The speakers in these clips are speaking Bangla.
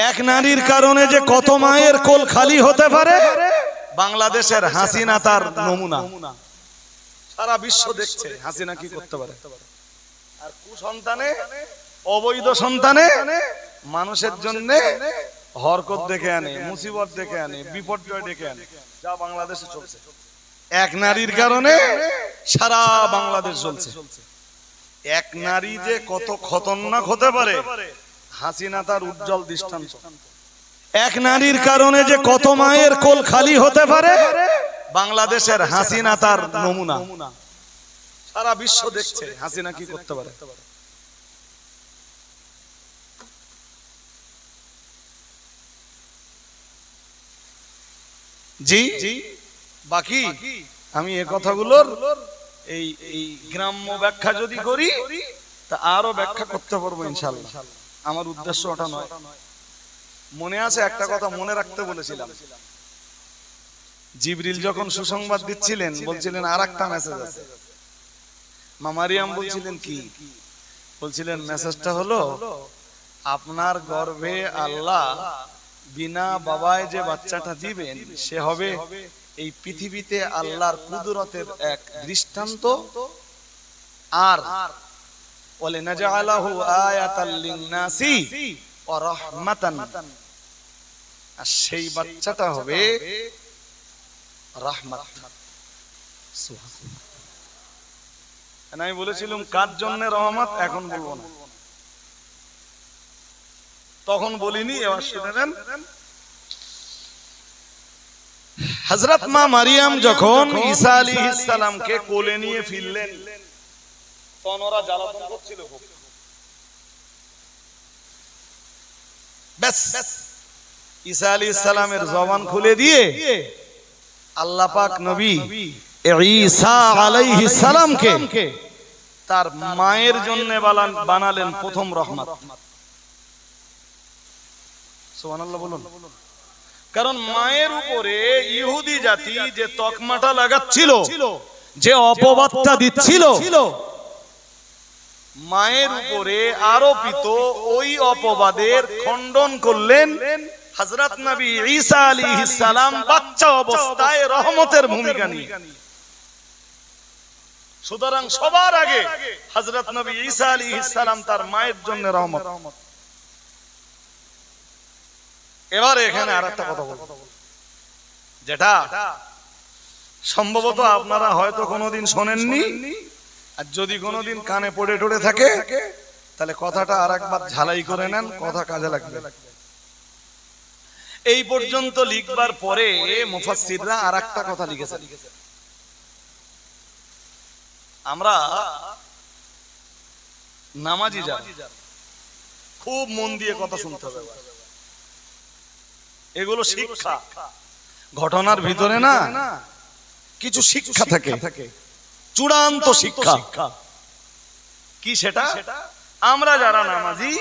এক নারীর কারণে যে কত মায়ের কোল খালি হতে পারে, বাংলাদেশের হাসিনা তার নমুনা। সারা বিশ্ব দেখছে হাসিনা কি করতে পারে। আর কুসন্তানে, অবৈধ সন্তানে মানুষের জন্য হরকত ডেকে আনে, মুসিবত ডেকে আনে, বিপর্যয় ডেকে আনে, যা বাংলাদেশে চলছে। এক নারীর কারণে সারা বাংলাদেশ চলছে। এক নারী যে কত খতরনাক হতে পারে, হাসিনা তার উজ্জ্বল দৃষ্টান্ত। এক নারীর কারণে যে কত মায়ের কোল খালি হতে পারে, বাংলাদেশের হাসিনা তার নমুনা। সারা বিশ্ব দেখছে হাসিনা কি করতে পারে। জি বাকি আমি এই কথাগুলোর এই গ্রাম্য ব্যাখ্যা যদি করি তা আরো ব্যাখ্যা করতে পারবো ইনশাআল্লাহ। আমার উদ্দেশ্য ওটা নয়। মনে আছে একটা কথা মনে রাখতে বলেছিলাম, জিবরিল যখন সুসংবাদ দিচ্ছিলেন বলছিলেন আর একটা মেসেজ আছে। মা মারিয়াম বলছিলেন কি? বলছিলেন মেসেজটা হলো আপনার গর্ভে আল্লাহ বিনা বাবায় যে বাচ্চাটা দিবেন সে হবে এই পৃথিবীতে আল্লাহর কুদরতের এক দৃষ্টান্ত, আর ওয়ালিনাজআলাহু আয়াতাল লিন্নাসি ওয়া রাহমাতান, আর সেই বাচ্চাটা হবে রাহমাত। সুবহানাল্লাহ। আমি বলেছিলাম কার জন্য রহমত, এখন বলবো না, তখন বলিনি, এবার শুনে নেন। হযরত মা মারিয়াম যখন ঈসা আলাইহিস সালামকে কোলে নিয়ে ফিরলেন, তখন ওরা জ্বালাতন করছিল খুব। ব্যাস ঈসা আলাইহিস সালামের জবান খুলে দিয়ে আল্লাহ পাক নবী ঈসা আলাইহিস সালামকে তার মায়ের জন্য বানালেন প্রথম রহমত। সুবহানাল্লাহ বলুন। কারণ মায়ের উপরে ইহুদি জাতি যে তকমাটা লাগাচ্ছিল, যে অপবাদটা দিচ্ছিল, মায়ের উপরে আরোপিত ওই অপবাদের খণ্ডন করলেন হযরত নবী ঈসা আলাইহিস সালাম বাচ্চা অবস্থায় রহমতের ভূমিকা নিয়ে। সুতরাং সবার আগে হযরত নবী ঈসা আলাইহিস সালাম তার মায়ের জন্য রহমত। এবার এখানে আরেকটা কথা বলবো, যেটা সম্ভবত আপনারা হয়তো কোনোদিন শোনেননি, আর যদি কোনোদিন কানে পড়ে টড়ে থাকে তাহলে কথাটা আরেকবার ঝালাই করে নেন, কথা কাজে লাগবে। এই পর্যন্ত লিখবার পরে মুফাসসিররা আরেকটা কথা লিখেছেন। আমরা নামাজি যারা, খুব মন দিয়ে কথা শুনতে হবে। এগুলো শিক্ষা, ঘটনার ভিতরে না কিছু শিক্ষা থাকে, চূড়ান্ত শিক্ষা। কি সেটা? আমরা যারা নামাজি,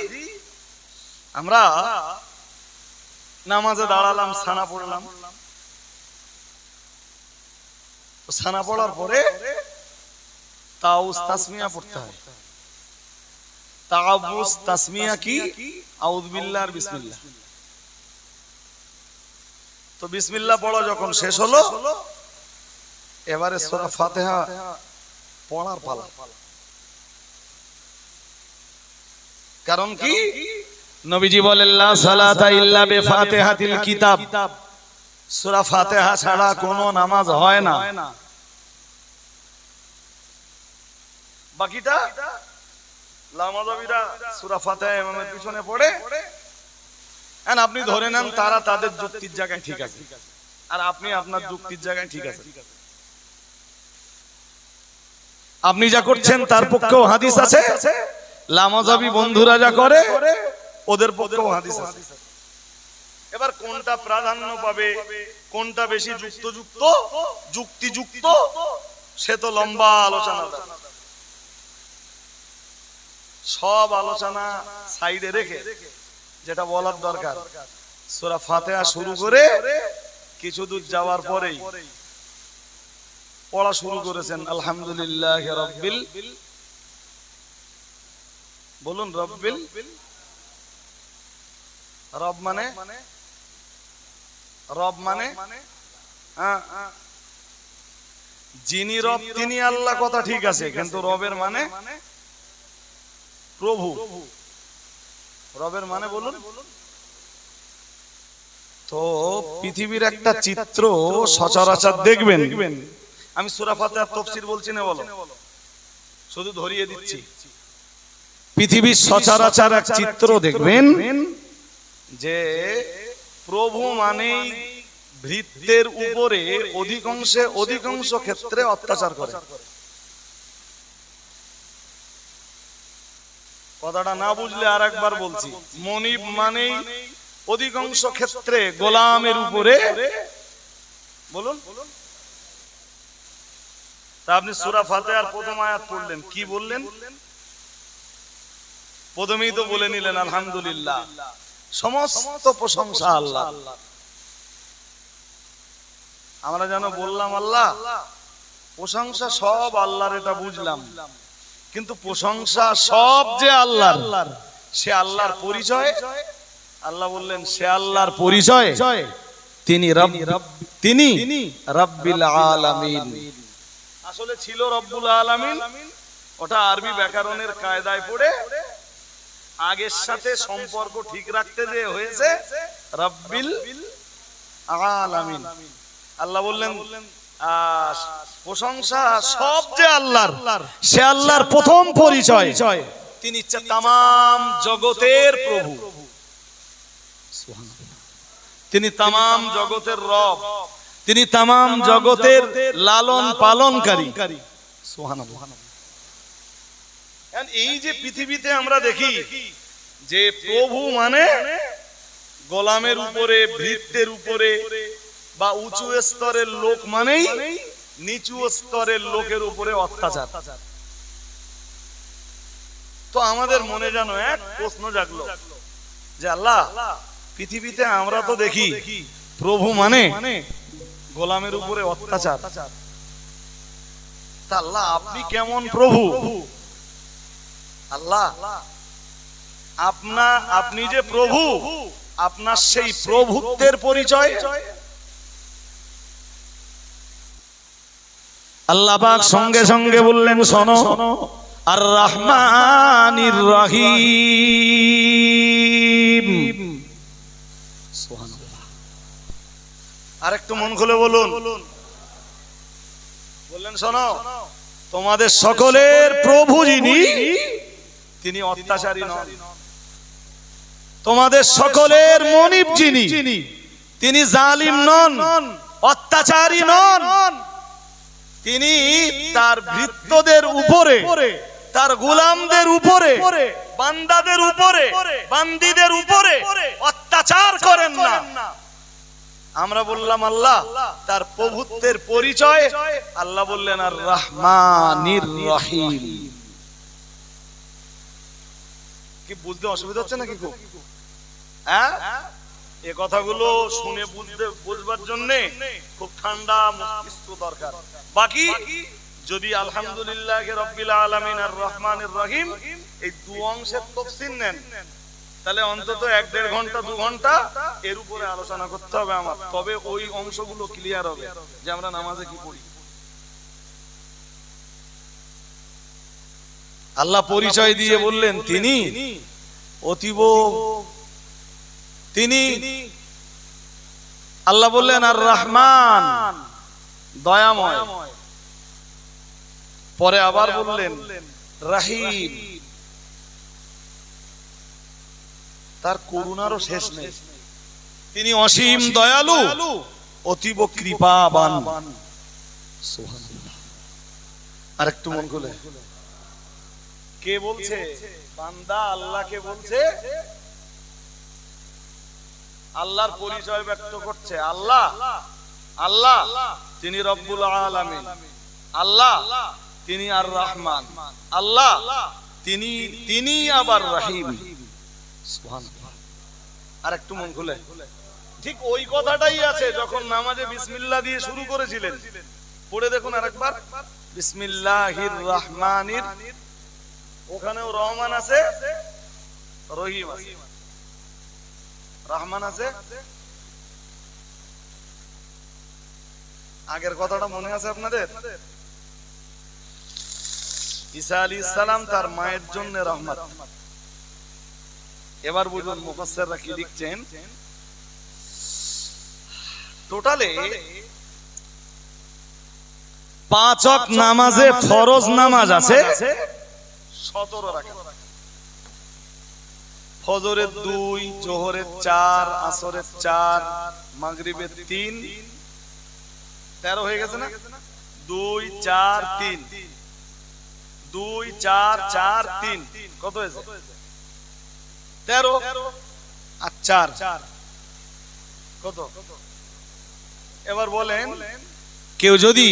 আমরা নামাজে দাঁড়ালাম, সানা পড়লাম, সানা পড়ার পরে তাউস তাসমিয়া পড়তে হয়। তাআবুস তাসমিয়া কি? আউযু বিল্লাহ আর বিসমিল্লাহ। তো বিসমিল্লাহ পড়া যখন শেষ হলো, এবারে সূরা ফাতিহা পড়ার পালা। কারণ কি? নবীজি বলেন লা সালাতা ইল্লা বিফাতিহাতিল কিতাব, সূরা ফাতিহা ছাড়া কোনো নামাজ হয় না। বাকিটা লামাযাবিরা সূরা ফাতিহা ইমামের পিছনে পড়ে, আর আপনি ধরে নেন তারা তাদের যুক্তির জায়গায় ঠিক আছে, আর আপনি আপনার যুক্তির জায়গায় ঠিক আছে। আপনি যা করছেন তার পক্ষেও হাদিস আছে, লামাযাবি বন্ধুরা যা করে ওদের পক্ষেও হাদিস আছে। এবার কোনটা প্রাধান্য পাবে, কোনটা বেশি যুক্তিযুক্ত, সে তো লম্বা আলোচনা। সব আলোচনা সাইডে রেখে যেটা বলার দরকার, সূরা ফাতিহা শুরু করে কিছু দূর যাওয়ার পরেই পড়া শুরু করেছেন আলহামদুলিল্লাহি রাব্বিল, বলুন রাব্বিল রব মানে রব মানে যিনি রব তিনি আল্লাহ, কথা ঠিক আছে, কিন্তু রবের মানে প্রভু। রবের মানে বলুন তো। পৃথিবীর একটা চিত্র সচরাচর দেখবেন, আমি সূরা ফাতিহার তাফসীর বলছি না, বলো, শুধু ধরিয়ে দিচ্ছি। পৃথিবীর সচরাচর এক চিত্র দেখবেন যে প্রভু মানেই ভৃত্যের উপরে অধিকাংশ ক্ষেত্রে অত্যাচার করে। কথাটা না বুঝলে আর একবার বলছি, মনিব মানেই অধিকাংশ ক্ষেত্রে গোলামের উপরে, বলুন। তা আপনি সূরা ফাতিহার প্রথম আয়াত পড়লেন, কি বললেন? প্রথমেই তো বলে নিলেন আলহামদুলিল্লাহ, সমস্ত প্রশংসা আল্লাহ। আমরা যেন বললাম আল্লাহ, প্রশংসা সব আল্লাহর, এটা বুঝলাম, কিন্তু প্রশংসা সব যে আল্লাহর, সে আল্লাহর পরিচয়। আল্লাহ বললেন সে আল্লাহর পরিচয়, তিনি রাব্বিল আলামিন। আসলে ছিল রব্বুল আলামিন, ওটা আরবি ব্যাকরণের কায়দায় পড়ে আগের সাথে সম্পর্ক ঠিক রাখতে যে হয়েছে রাব্বিল আলামিন। আল্লাহ বললেন প্রশংসা সব যে আল্লাহর, সে আল্লাহর প্রথম পরিচয়, তিনি তামাম জগতের প্রভু, তিনি তামাম জগতের রব, তিনি তামাম জগতের লালন পালনকারী। সুবহানাল্লাহ। এই যে পৃথিবীতে আমরা দেখি যে প্রভু মানে গোলামের উপরে, ভৃত্যের উপরে, বা উঁচু স্তরের লোক মানেই নিচু স্তরের লোকের উপরে অত্যাচার। তো আমাদের মনে যেন এক প্রশ্ন জাগলো যে আল্লাহ, পৃথিবীতে আমরা তো দেখি প্রভু মানে গোলামের উপরে অত্যাচার, তা আল্লাহ আপনি কেমন প্রভু? আল্লাহ আপনি যে প্রভু, আপনার সেই প্রভুত্বের পরিচয়। আল্লাহ পাক সঙ্গে সঙ্গে বললেন শোনো, আর রহমানির রহিম। সুবহানাল্লাহ। আরেকটু মন খুলে বলুন। বললেন শোনো, তোমাদের সকলের প্রভু যিনি, তিনি অত্যাচারী নন। তোমাদের সকলের মনিব যিনি, তিনি জালিম নন, অত্যাচারী নন। তিনি তার ভৃত্যদের উপরে, তার গোলামদের উপরে, বান্দাদের উপরে, বান্দীদের উপরে অত্যাচার করেন না। আমরা বললাম আল্লাহ তার প্রভুত্বের পরিচয়। আল্লাহ বললেন আর রহমানির রহিম। কি বুঝতে অসুবিধা হচ্ছে নাকি খুব? হ্যাঁ, এই কথাগুলো শুনে বুঝবার জন্য খুব ঠান্ডা মস্তিষ্ক দরকার। বাকি যদি আলহামদুলিল্লাহ রাব্বিল আলামিন আর রহমানির রহিম এই দু অংশের তাফসীর নেন, তাহলে অন্তত 1-1.5 ঘন্টা 2 ঘন্টা এর উপরে আলোচনা করতে হবে আমার, তবে ওই অংশগুলো ক্লিয়ার হবে যে আমরা নামাজে কি পড়ি। আল্লাহ পরিচয় দিয়ে বললেন তিনি অতীব, তিনি আল্লাহ বললেন আর রহমান, দয়াময়। পরে আবার বললেন রহিম, তার করুণারও শেষ নেই। তিনি অসীম দয়ালু, অতীব কৃপাবান। সুবহানাল্লাহ। আরেকটু মন খুলে, কে বলছে? বান্দা আল্লাহকে বলছে, আল্লাহর পরিচয় ব্যক্ত করছে। আল্লাহ আল্লাহ তিনি রব্বুল আলামিন, আল্লাহ তিনি আর রহমান, আল্লাহ তিনি আবার রহিম। সুবহানাল্লাহ। আর একটু মন খুলে, ঠিক ওই কথাটাই আছে যখন নামাজে বিসমিল্লাহ দিয়ে শুরু করেছিলেন। পড়ে দেখুন আরেকবার, বিসমিল্লাহির রহমানির, ওখানেও রহমান আছে, রহিম আছে। রহমান আছে? আগের কথাটা মনে আছে আপনাদের? ঈসা আলাইহিস সালাম তার মায়ের জন্য রহমত। এবার বুঝুন মুফাসসিররা কি লিখছেন। টোটালে 5 ওয়াক্ত নামাজে ফরজ নামাজ আছে 17 রাকাত। ফজরের 2, যোহরের 4, আসরের 4, মাগরিবের 3, 13 হয়ে গেছে না? 2 4 3, 2 4 4 3, কত হয়েছে? 13 আর 4 কত? এবার বলেন, কেউ যদি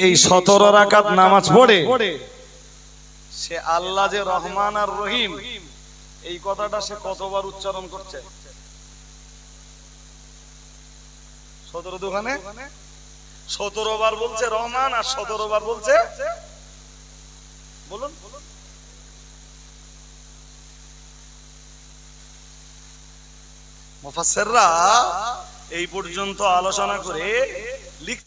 এই 17 রাকাত নামাজ পড়ে, সে আল্লাহ যে রহমান আর রহিম এই কথাটা সে কতবার উচ্চারণ করছে? 17 দোকানে 17 বার বলছে রহমান আর 17 বার বলছে, বলুন। মুফাসসিররা এই পর্যন্ত আলোচনা করে